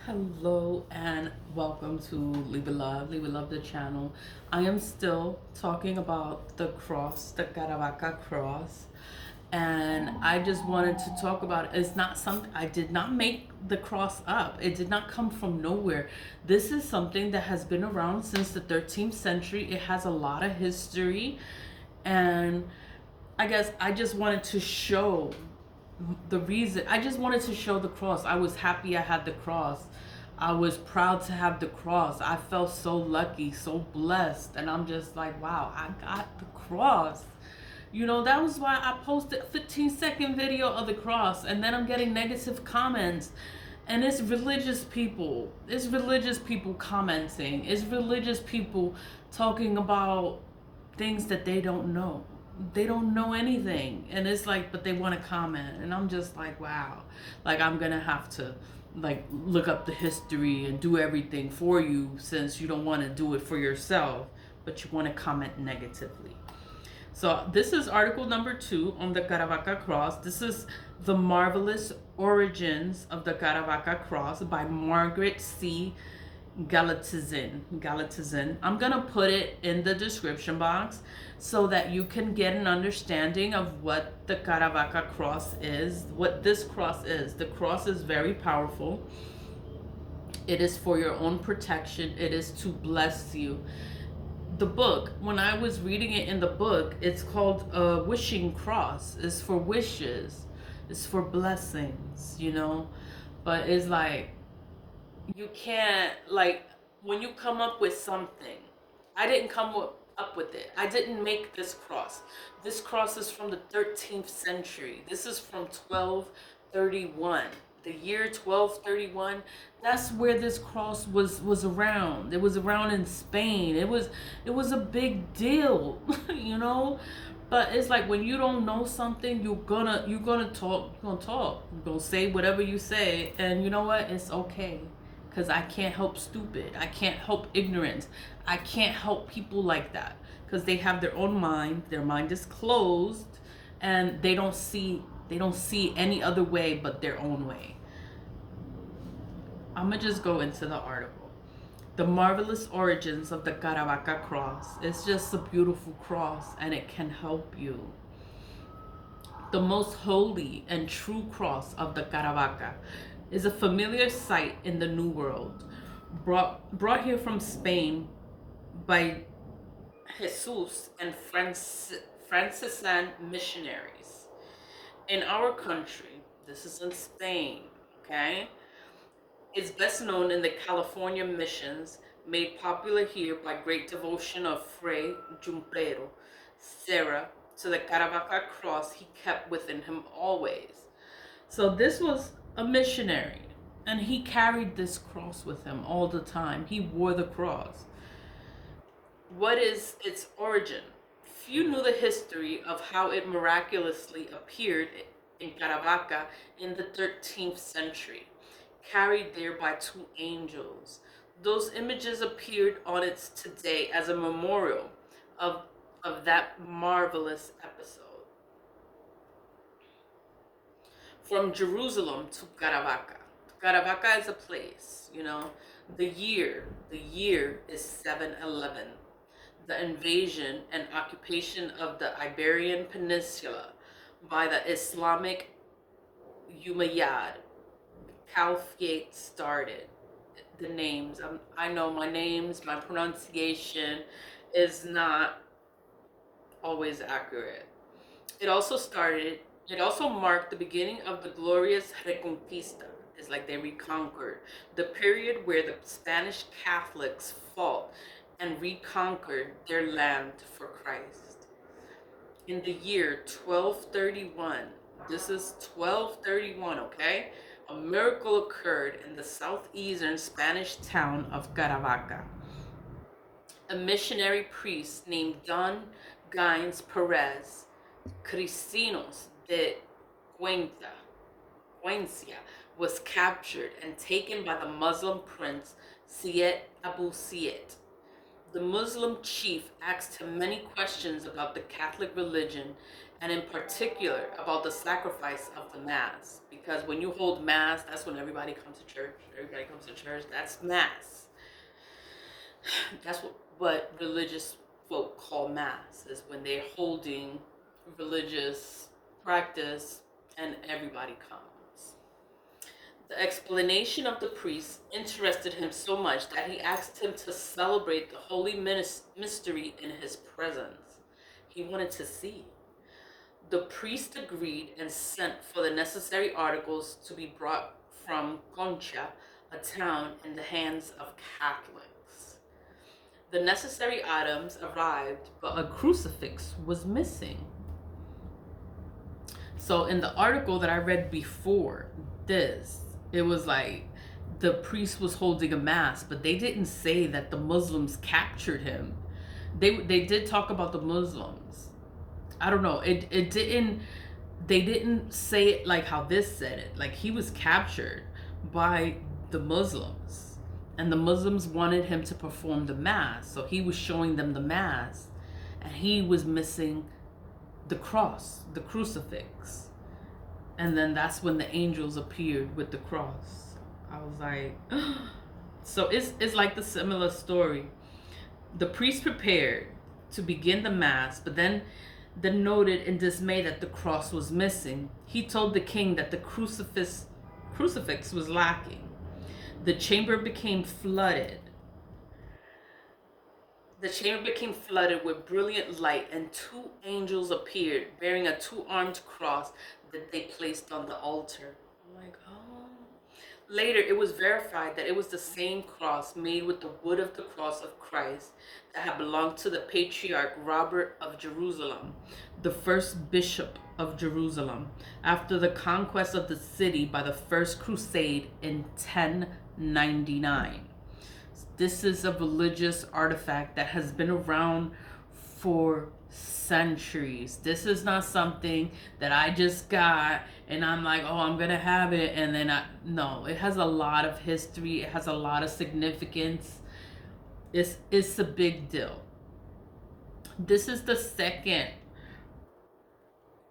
Hello and welcome to Leave It Love the channel. I am still talking about the cross, the Caravaca cross, and I just wanted to talk about it. It's not something I did not make the cross up. It did not come from nowhere. This is something that has been around since the 13th century. It has a lot of history, and I guess I just wanted to show the reason. I just wanted to show the cross. I was happy I had the cross. I was proud to have the cross. I felt so lucky, so blessed. And I'm just like, wow, I got the cross. That was why I posted a 15-second video of the cross. And then I'm getting negative comments. And it's religious people. It's religious people commenting. It's religious people talking about things that they don't know. They don't know anything. And it's like, but they want to comment. And I'm just like, wow. Like, I'm going to have to like look up the history and do everything for you since you don't want to do it for yourself, but you want to comment negatively. So this is article number 2 on the Caravaca cross. This is The Marvelous Origins of the Caravaca Cross by Margaret C. Galitzin. I'm gonna put it in the description box so that you can get an understanding of what the Caravaca cross is, what this cross is. The cross is very powerful. It is for your own protection. It is to bless you. The book, when I was reading it in the book, it's called a wishing cross. It's for wishes. It's for blessings. But it's like you can't, like, when you come up with something. I didn't up with it. I didn't make this cross. This cross is from the 13th century. This is from 1231. The year 1231. That's where this cross was around. It was around in Spain. It was a big deal. you know but it's like when you don't know something, you're gonna say whatever you say, and you know what, it's okay, because I can't help stupid. I can't help ignorance. I can't help people like that because they have their own mind. Their mind is closed, and they don't see any other way but their own way. I'm gonna just go into the article. The marvelous origins of the Caravaca cross. It's just a beautiful cross, and it can help you. The most holy and true cross of the Caravaca is a familiar sight in the New World, brought here from Spain by Jesus and Franciscan missionaries. In our country, this is in Spain, okay? It's best known in the California missions, made popular here by great devotion of Fray Junipero Serra to the Caravaca cross he kept within him always. So this was a missionary, and he carried this cross with him all the time. He wore the cross. What is its origin? Few knew the history of how it miraculously appeared in Caravaca in the 13th century, carried there by two angels. Those images appeared on it today as a memorial of, of that marvelous episode. From Jerusalem to Caravaca. Caravaca is a place. The year is 711. The invasion and occupation of the Iberian Peninsula by the Islamic Umayyad Caliphate started. The names, I know my names, my pronunciation is not always accurate. It also started, it also marked the beginning of the glorious Reconquista. It's like they reconquered the period where the Spanish Catholics fought and reconquered their land for Christ. In the year 1231, this is 1231, okay? A miracle occurred in the southeastern Spanish town of Caravaca. A missionary priest named Don Gaines Perez Cristinos de Cuencia was captured and taken by the Muslim prince Syed Abu Syed. The Muslim chief asked him many questions about the Catholic religion, and in particular about the sacrifice of the Mass. Because when you hold Mass, that's when everybody comes to church. Everybody comes to church. That's Mass. That's what religious folk call Mass, is when they're holding religious practice and everybody comes. The explanation of the priest interested him so much that he asked him to celebrate the holy mystery in his presence. He wanted to see. The priest agreed and sent for the necessary articles to be brought from Concha, a town in the hands of Catholics. The necessary items arrived, but a crucifix was missing. So in the article that I read before this, it was like the priest was holding a mass, but they didn't say that the Muslims captured him. They did talk about the Muslims. I don't know. It didn't. They didn't say it like how this said it. Like he was captured by the Muslims, and the Muslims wanted him to perform the mass. So he was showing them the mass, and he was missing the cross, the crucifix. And then that's when the angels appeared with the cross. I was like, so it's like the similar story. The priest prepared to begin the mass, but then noted in dismay that the cross was missing. He told the king that the crucifix was lacking. The chamber became flooded. The chamber became flooded with brilliant light, and two angels appeared, bearing a two-armed cross that they placed on the altar. I'm like, oh. Later, it was verified that it was the same cross made with the wood of the cross of Christ that had belonged to the patriarch Robert of Jerusalem, the first bishop of Jerusalem, after the conquest of the city by the First Crusade in 1099. This is a religious artifact that has been around for centuries. This is not something that I just got and I'm like, oh, I'm gonna have it, and then no, it has a lot of history. It has a lot of significance. It's a big deal. This is the second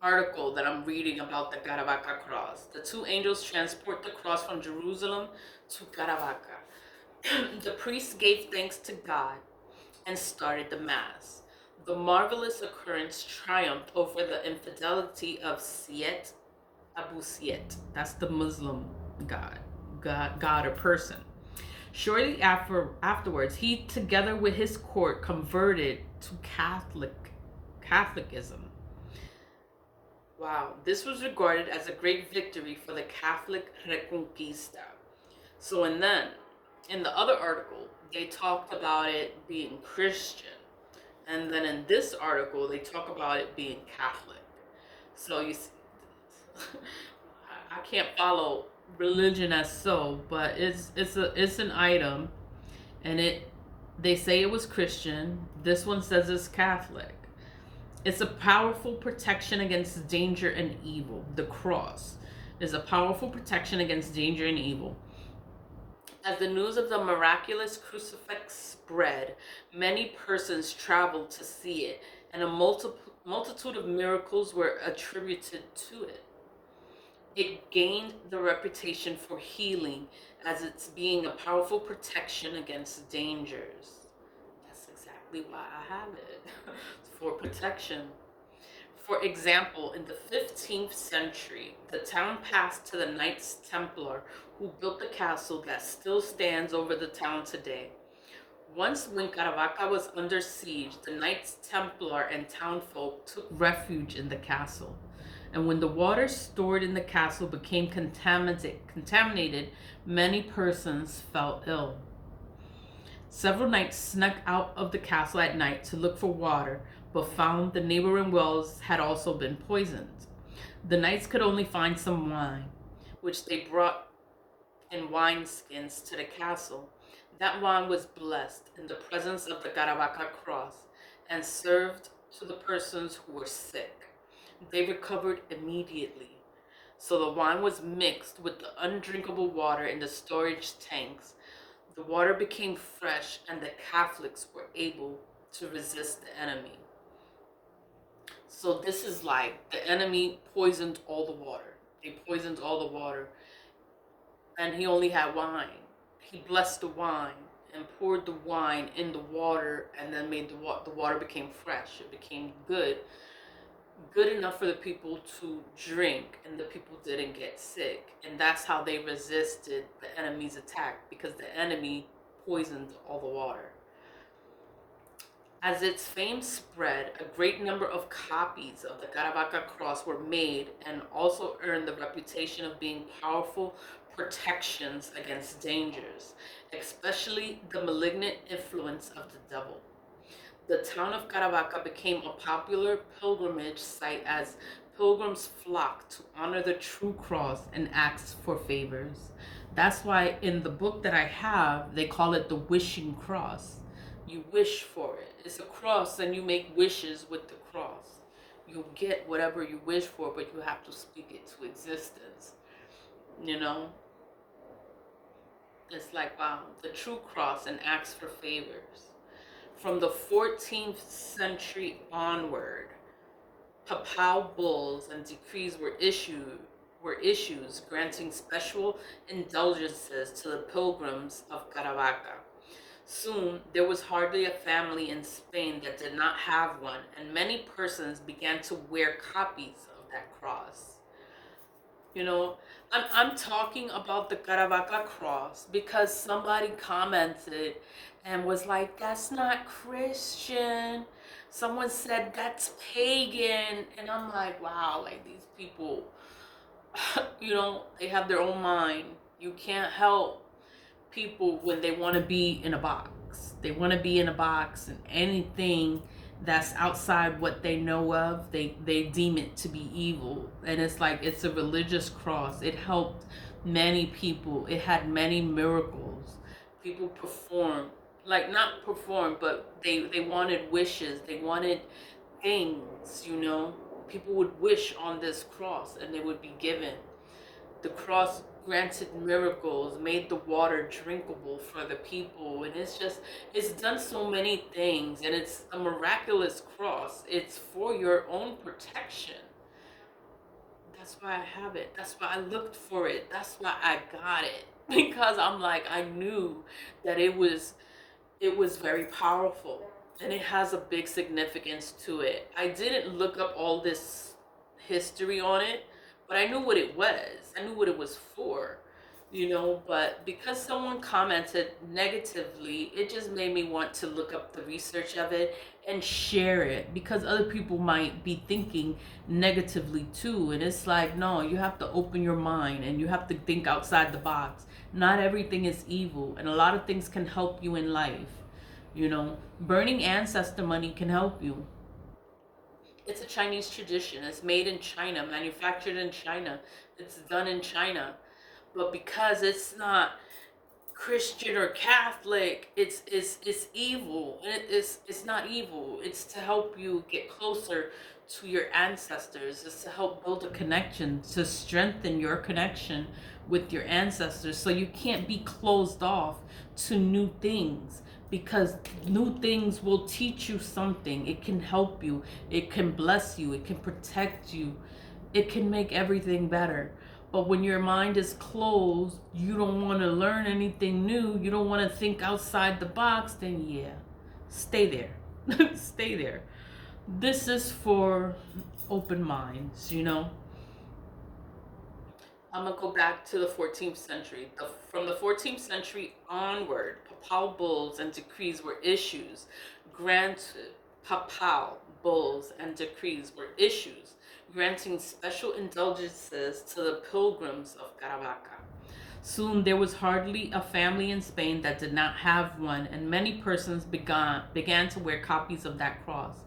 article that I'm reading about the Caravaca cross. The two angels transport the cross from Jerusalem to Caravaca. The priest gave thanks to God and started the mass. The marvelous occurrence triumphed over the infidelity of Siet Abu Siet. That's the Muslim god or person. Shortly afterwards, he, together with his court, converted to Catholicism. Wow, this was regarded as a great victory for the Catholic Reconquista. So, and then in the other article, they talked about it being Christian. And then in this article, they talk about it being Catholic. So you see, I can't follow religion as so, but it's an item, and they say it was Christian. This one says it's Catholic. It's a powerful protection against danger and evil. The cross is a powerful protection against danger and evil. As the news of the miraculous crucifix spread, many persons traveled to see it, and a multitude of miracles were attributed to it. It gained the reputation for healing as it's being a powerful protection against dangers. That's exactly why I have it, for protection. For example, in the 15th century, the town passed to the Knights Templar who built the castle that still stands over the town today. Once, when Caravaca was under siege, the Knights Templar and townfolk took refuge in the castle. And when the water stored in the castle became contaminated, many persons fell ill. Several knights snuck out of the castle at night to look for water, but found the neighboring wells had also been poisoned. The knights could only find some wine, which they brought in wineskins to the castle. That wine was blessed in the presence of the Caravaca cross and served to the persons who were sick. They recovered immediately. So the wine was mixed with the undrinkable water in the storage tanks. The water became fresh, and the Catholics were able to resist the enemy. So this is like the enemy poisoned all the water. They poisoned all the water, and he only had wine. He blessed the wine and poured the wine in the water, and then made the water became fresh. It became good enough for the people to drink, and the people didn't get sick. And that's how they resisted the enemy's attack, because the enemy poisoned all the water. As its fame spread, a great number of copies of the Caravaca cross were made, and also earned the reputation of being powerful protections against dangers, especially the malignant influence of the devil. The town of Caravaca became a popular pilgrimage site as pilgrims flocked to honor the true cross and ask for favors. That's why in the book that I have, they call it the wishing cross. You wish for it. It's a cross, and you make wishes with the cross. You get whatever you wish for, but you have to speak it to existence. You know? It's like, wow, the true cross and ask for favors. From the 14th century onward, papal bulls and decrees were issues granting special indulgences to the pilgrims of Caravaca. Soon, there was hardly a family in Spain that did not have one, and many persons began to wear copies of that cross. You know, I'm talking about the Caravaca cross because somebody commented and was like, that's not Christian. Someone said that's pagan. And I'm like, wow, like these people, they have their own mind. You can't help people when they want to be in a box. They want to be in a box, and anything that's outside what they know of, they deem it to be evil. And it's like, it's a religious cross. It helped many people. It had many miracles. People performed, like not performed, but they wanted wishes. They wanted things, People would wish on this cross and they would be given. The cross granted miracles, made the water drinkable for the people, and it's done so many things, and it's a miraculous cross. It's for your own protection. That's why I have it. That's why I looked for it. That's why I got it. Because I'm like, I knew that it was very powerful, and it has a big significance to it. I didn't look up all this history on it, but I knew what it was. I knew what it was for, but because someone commented negatively, it just made me want to look up the research of it and share it, because other people might be thinking negatively too. And it's like, no, you have to open your mind and you have to think outside the box. Not everything is evil, and a lot of things can help you in life. Burning ancestor money can help you. It's a Chinese tradition. It's made in China, manufactured in China. It's done in China. But because it's not Christian or Catholic, it's evil. And it's not evil. It's to help you get closer to your ancestors. It's to help build a connection, to strengthen your connection with your ancestors. So you can't be closed off to new things, because new things will teach you something. It can help you. It can bless you. It can protect you. It can make everything better. But when your mind is closed, you don't want to learn anything new, you don't want to think outside the box, then yeah, stay there. Stay there. This is for open minds, I'm going to go back to the 14th century. From the 14th century onward, papal bulls and decrees were issues. Papal bulls and decrees were issues, granting special indulgences to the pilgrims of Caravaca. Soon there was hardly a family in Spain that did not have one, and many persons began to wear copies of that cross.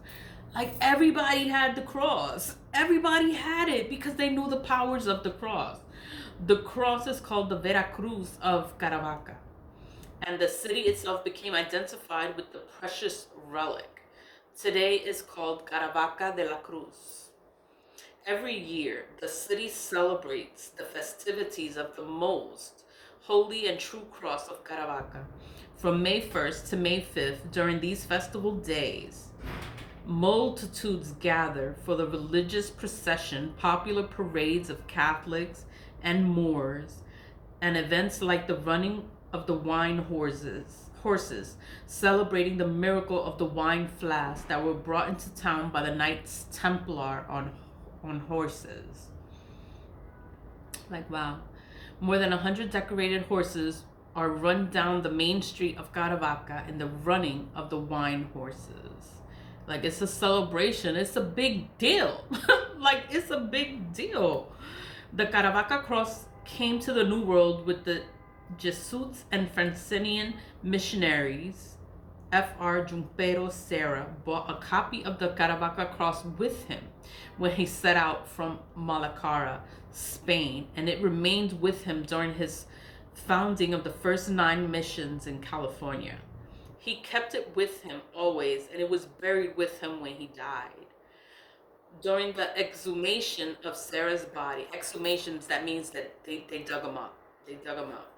Like, everybody had the cross. Everybody had it because they knew the powers of the cross. The cross is called the Veracruz of Caravaca, and the city itself became identified with the precious relic. Today is called Caravaca de la Cruz. Every year, the city celebrates the festivities of the most holy and true cross of Caravaca. From May 1st to May 5th, during these festival days, multitudes gather for the religious procession, popular parades of Catholics and Moors, and events like the running of the wine horses, celebrating the miracle of the wine flasks that were brought into town by the Knights Templar on horses. Like, wow. More than 100 decorated horses are run down the main street of Caravaca in the running of the wine horses. Like, it's a celebration. It's a big deal. Like, it's a big deal. The Caravaca cross came to the New World with the Jesuits and Franciscan missionaries. Fr. Jumpero Serra bought a copy of the Caravaca cross with him when he set out from Malacara, Spain, and it remained with him during his founding of the first 9 missions in California. He kept it with him always, and it was buried with him when he died. During the exhumation of Sarah's body, exhumations, that means that they dug him up. They dug him up.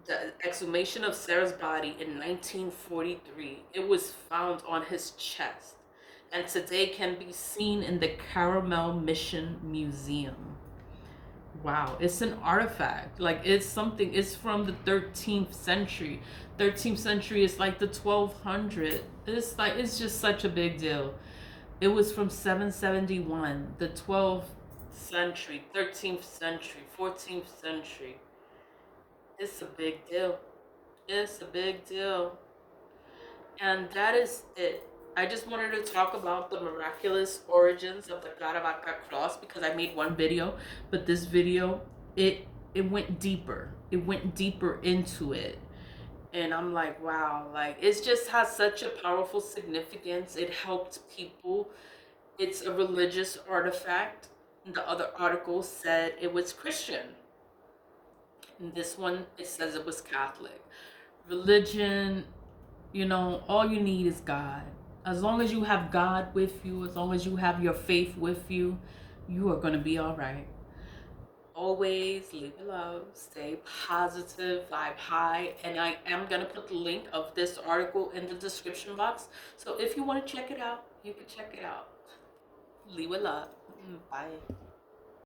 The exhumation of Sarah's body in 1943, it was found on his chest, and today can be seen in the Caramel Mission Museum. Wow, it's an artifact. Like, it's something, it's from the 13th century. 13th century is like the 1200. It's like, it's just such a big deal. It was from 771, the 12th century, 13th century, 14th century. It's a big deal. It's a big deal. And that is it. I just wanted to talk about the miraculous origins of the Caravaca cross because I made one video, but this video, it went deeper. It went deeper into it. And I'm like, wow, like, it just has such a powerful significance. It helped people. It's a religious artifact. The other article said it was Christian. And this one, it says it was Catholic. Religion, you know, all you need is God. As long as you have God with you, as long as you have your faith with you, you are going to be all right. Always live in love, stay positive, vibe high. And I am going to put the link of this article in the description box. So if you want to check it out, you can check it out. Live with love. Bye.